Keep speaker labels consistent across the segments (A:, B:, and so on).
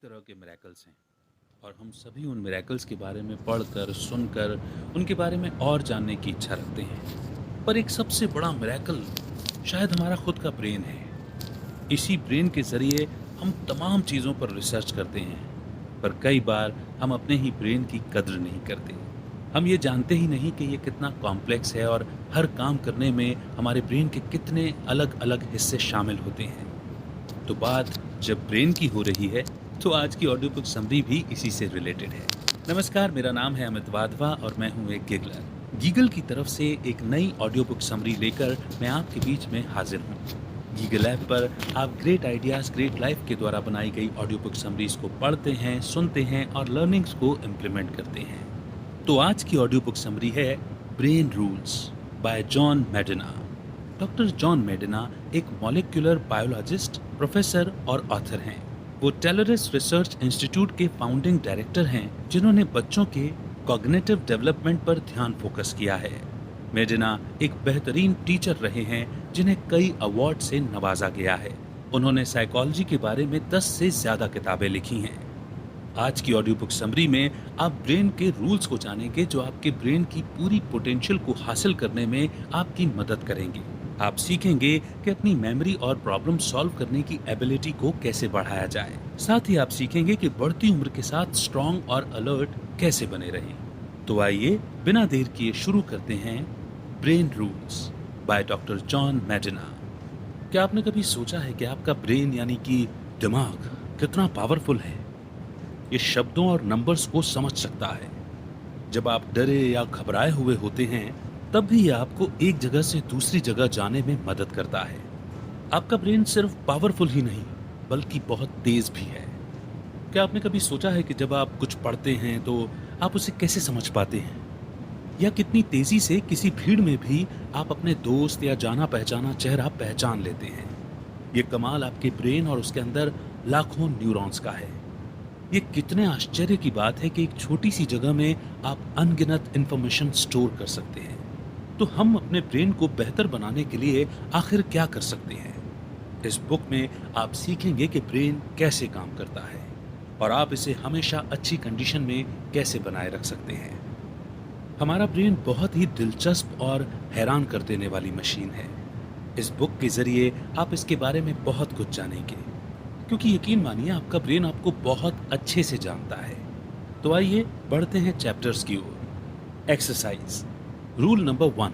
A: तरह के मिरेकल्स हैं और हम सभी उन मिरेकल्स के बारे में पढ़कर, सुनकर, उनके बारे में और जानने की इच्छा रखते हैं। पर एक सबसे बड़ा मिरेकल शायद हमारा खुद का ब्रेन है। इसी ब्रेन के ज़रिए हम तमाम चीज़ों पर रिसर्च करते हैं, पर कई बार हम अपने ही ब्रेन की कद्र नहीं करते। हम ये जानते ही नहीं कि ये कितना कॉम्प्लेक्स है और हर काम करने में हमारे ब्रेन के कितने अलग-अलग हिस्से शामिल होते हैं। तो बात जब ब्रेन की हो रही है, तो आज की ऑडियो बुक समरी भी इसी से रिलेटेड है। नमस्कार, मेरा नाम है अमित वाधवा और मैं हूँ एक गिगलर। गीगल की तरफ से एक नई ऑडियो बुक समरी लेकर मैं आपके बीच में हाजिर हूँ। गीगल ऐप पर आप ग्रेट आइडियाज ग्रेट लाइफ के द्वारा बनाई गई ऑडियो बुक समरीज को पढ़ते हैं, सुनते हैं और लर्निंग्स को इम्प्लीमेंट करते हैं। तो आज की ऑडियो बुक समरी है brain rules bye John मेडिना। Doctor John मेडिना एक मॉलिक्यूलर बायोलॉजिस्ट, प्रोफेसर और ऑथर हैं। वो टेलरिस रिसर्च इंस्टीट्यूट के फाउंडिंग डायरेक्टर हैं, जिन्होंने बच्चों के कॉग्निटिव डेवलपमेंट पर ध्यान फोकस किया है। मेडिना एक बेहतरीन टीचर रहे हैं, जिन्हें कई अवार्ड से नवाजा गया है। उन्होंने साइकोलॉजी के बारे में 10 से ज्यादा किताबें लिखी हैं। आज की ऑडियो बुक समरी में आप ब्रेन के रूल्स को जानेंगे, जो आपके ब्रेन की पूरी पोटेंशियल को हासिल करने में आपकी मदद करेंगे। आप सीखेंगे कि अपनी मेमोरी और प्रॉब्लम सॉल्व करने की एबिलिटी को कैसे बढ़ाया जाए। साथ ही आप सीखेंगे कि बढ़ती उम्र के साथ स्ट्रॉन्ग और अलर्ट कैसे बने रहें। तो आइए बिना देर किए शुरू करते हैं brain rules by doctor John मेडिना। क्या आपने कभी सोचा है कि आपका ब्रेन यानी कि दिमाग कितना पावरफुल है? ये शब्दों और नंबर्स को समझ सकता है। जब आप डरे या घबराए हुए होते हैं, तब भी ये आपको एक जगह से दूसरी जगह जाने में मदद करता है। आपका ब्रेन सिर्फ पावरफुल ही नहीं, बल्कि बहुत तेज भी है। क्या आपने कभी सोचा है कि जब आप कुछ पढ़ते हैं तो आप उसे कैसे समझ पाते हैं, या कितनी तेजी से किसी भीड़ में भी आप अपने दोस्त या जाना पहचाना चेहरा पहचान लेते हैं? ये कमाल आपके ब्रेन और उसके अंदर लाखों न्यूरॉन्स का है। ये कितने आश्चर्य की बात है कि एक छोटी सी जगह में आप अनगिनत इंफॉर्मेशन स्टोर कर सकते हैं। तो हम अपने ब्रेन को बेहतर बनाने के लिए आखिर क्या कर सकते हैं? इस बुक में आप सीखेंगे कि ब्रेन कैसे काम करता है और आप इसे हमेशा अच्छी कंडीशन में कैसे बनाए रख सकते हैं। हमारा ब्रेन बहुत ही दिलचस्प और हैरान कर देने वाली मशीन है। इस बुक के जरिए आप इसके बारे में बहुत कुछ जानेंगे, क्योंकि यकीन मानिए आपका ब्रेन आपको बहुत अच्छे से जानता है। तो आइए बढ़ते हैं चैप्टर्स की ओर। Exercise. Rule number 1,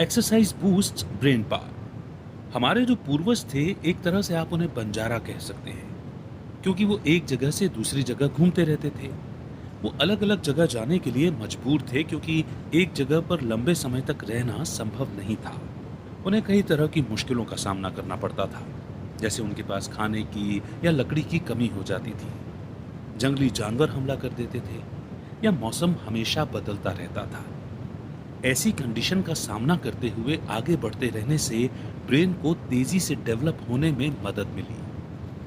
A: exercise boosts brain power. हमारे जो पूर्वज थे, एक तरह से आप उन्हें बंजारा कह सकते हैं, क्योंकि वो एक जगह से दूसरी जगह घूमते रहते थे। वो अलग अलग जगह जाने के लिए मजबूर थे, क्योंकि एक जगह पर लंबे समय तक रहना संभव नहीं था। उन्हें कई तरह की मुश्किलों का सामना करना पड़ता था, जैसे उनके पास खाने की या लकड़ी की कमी हो जाती थी, जंगली जानवर हमला कर देते थे, या मौसम हमेशा बदलता रहता था। ऐसी कंडीशन का सामना करते हुए आगे बढ़ते रहने से ब्रेन को तेजी से डेवलप होने में मदद मिली।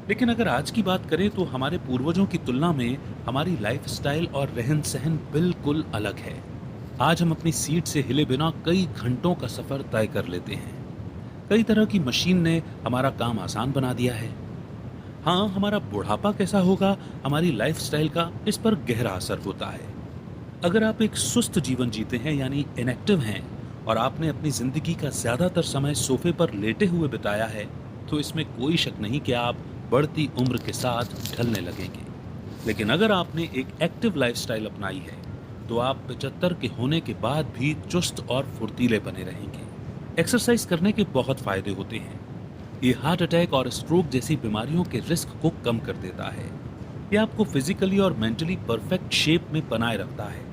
A: लेकिन अगर आज की बात करें तो हमारे पूर्वजों की तुलना में हमारी लाइफस्टाइल और रहन सहन बिल्कुल अलग है। आज हम अपनी सीट से हिले बिना कई घंटों का सफर तय कर लेते हैं। कई तरह की मशीन ने हमारा काम आसान बना दिया है। हाँ, हमारा बुढ़ापा कैसा होगा, हमारी लाइफस्टाइल का इस पर गहरा असर होता है। अगर आप एक सुस्त जीवन जीते हैं, यानी इनएक्टिव हैं, और आपने अपनी जिंदगी का ज्यादातर समय सोफे पर लेटे हुए बिताया है, तो इसमें कोई शक नहीं कि आप बढ़ती उम्र के साथ ढलने लगेंगे। लेकिन अगर आपने एक एक्टिव लाइफस्टाइल अपनाई है, तो आप 75 के होने के बाद भी चुस्त और फुर्तीले बने रहेंगे। एक्सरसाइज करने के बहुत फायदे होते हैं। ये हार्ट अटैक और स्ट्रोक जैसी बीमारियों के रिस्क को कम कर देता है। ये आपको फिजिकली और मेंटली परफेक्ट शेप में बनाए रखता है।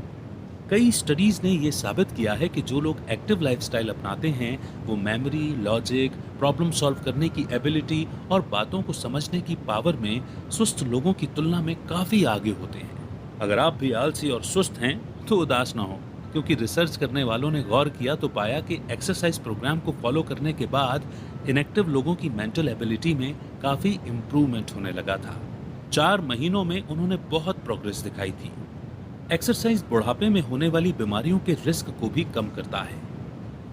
A: कई स्टडीज ने ये साबित किया है कि जो लोग एक्टिव लाइफस्टाइल अपनाते हैं, वो मेमोरी, लॉजिक, प्रॉब्लम सॉल्व करने की एबिलिटी और बातों को समझने की पावर में सुस्त लोगों की तुलना में काफी आगे होते हैं। अगर आप भी आलसी और सुस्त हैं, तो उदास ना हो, क्योंकि रिसर्च करने वालों ने गौर किया तो पाया कि एक्सरसाइज प्रोग्राम को फॉलो करने के बाद इनएक्टिव लोगों की मेंटल एबिलिटी में काफी इम्प्रूवमेंट होने लगा था। 4 महीनों में उन्होंने बहुत प्रोग्रेस दिखाई थी। एक्सरसाइज बुढ़ापे में होने वाली बीमारियों के रिस्क को भी कम करता है।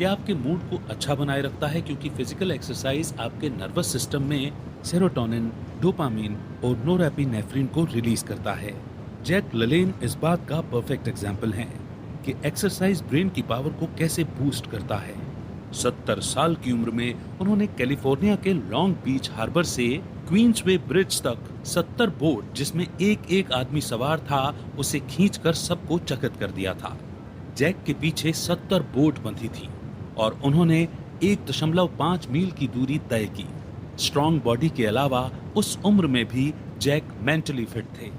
A: यह आपके मूड को अच्छा बनाए रखता है, क्योंकि फिजिकल एक्सरसाइज आपके नर्वस सिस्टम में सेरोटोनिन, डोपामीन और नोरेपिनेफ्रिन को रिलीज करता है। जैक ललेन इस बात का परफेक्ट एग्जाम्पल हैं कि एक्सरसाइज ब्रेन की पावर को कैसे बूस्ट करता है। 70 साल की उम्र में उन्होंने कैलिफोर्निया के लॉन्ग बीच हार्बर से क्वींसवे ब्रिज तक 70 बोट, जिसमें एक एक आदमी सवार था, उसे खींचकर सबको चकित कर दिया था। जैक के पीछे 70 बोट बंधी थी और उन्होंने 1.5 मील की दूरी तय की। स्ट्रॉन्ग बॉडी के अलावा उस उम्र में भी जैक मेंटली फिट थे।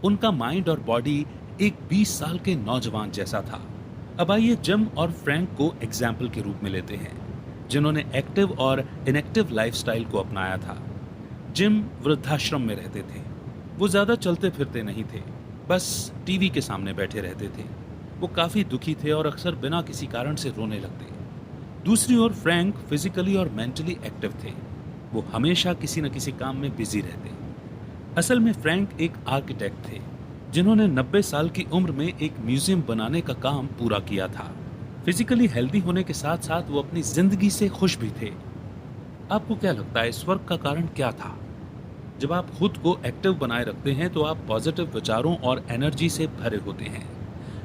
A: उनका माइंड और बॉडी एक 20 साल के नौजवान जैसा था। अब आइए जिम और फ्रैंक को एग्जाम्पल के रूप में लेते हैं, जिन्होंने एक्टिव और इनएक्टिव लाइफस्टाइल को अपनाया था। जिम वृद्धाश्रम में रहते थे। वो ज्यादा चलते फिरते नहीं थे, बस टीवी के सामने बैठे रहते थे। वो काफी दुखी थे और अक्सर बिना किसी कारण से रोने लगते। दूसरी ओर फ्रैंक फिजिकली और मेंटली एक्टिव थे। वो हमेशा किसी न किसी काम में बिजी रहते। असल में फ्रैंक एक आर्किटेक्ट थे, जिन्होंने 90 साल की उम्र में एक म्यूजियम बनाने का काम पूरा किया था। फिजिकली हेल्दी होने के साथ साथ वो अपनी जिंदगी से खुश भी थे। आपको क्या लगता है, इस फर्क का कारण क्या था? जब आप खुद को एक्टिव बनाए रखते हैं तो आप पॉजिटिव विचारों और एनर्जी से भरे होते हैं,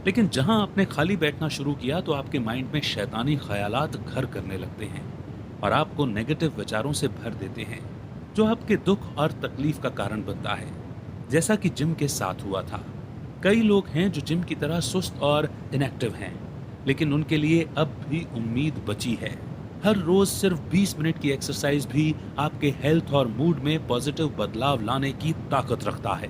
A: लेकिन जहां आपने खाली बैठना शुरू किया तो आपके माइंड में शैतानी ख्यालात घर करने लगते हैं और आपको नेगेटिव विचारों से भर देते हैं, जो आपके दुख और तकलीफ का कारण बनता है, जैसा कि जिम के साथ हुआ था। कई लोग हैं जो जिम की तरह सुस्त और इनएक्टिव हैं, लेकिन उनके लिए अब भी उम्मीद बची है। हर रोज सिर्फ 20 मिनट की एक्सरसाइज भी आपके हेल्थ और मूड में पॉजिटिव बदलाव लाने की ताकत रखता है।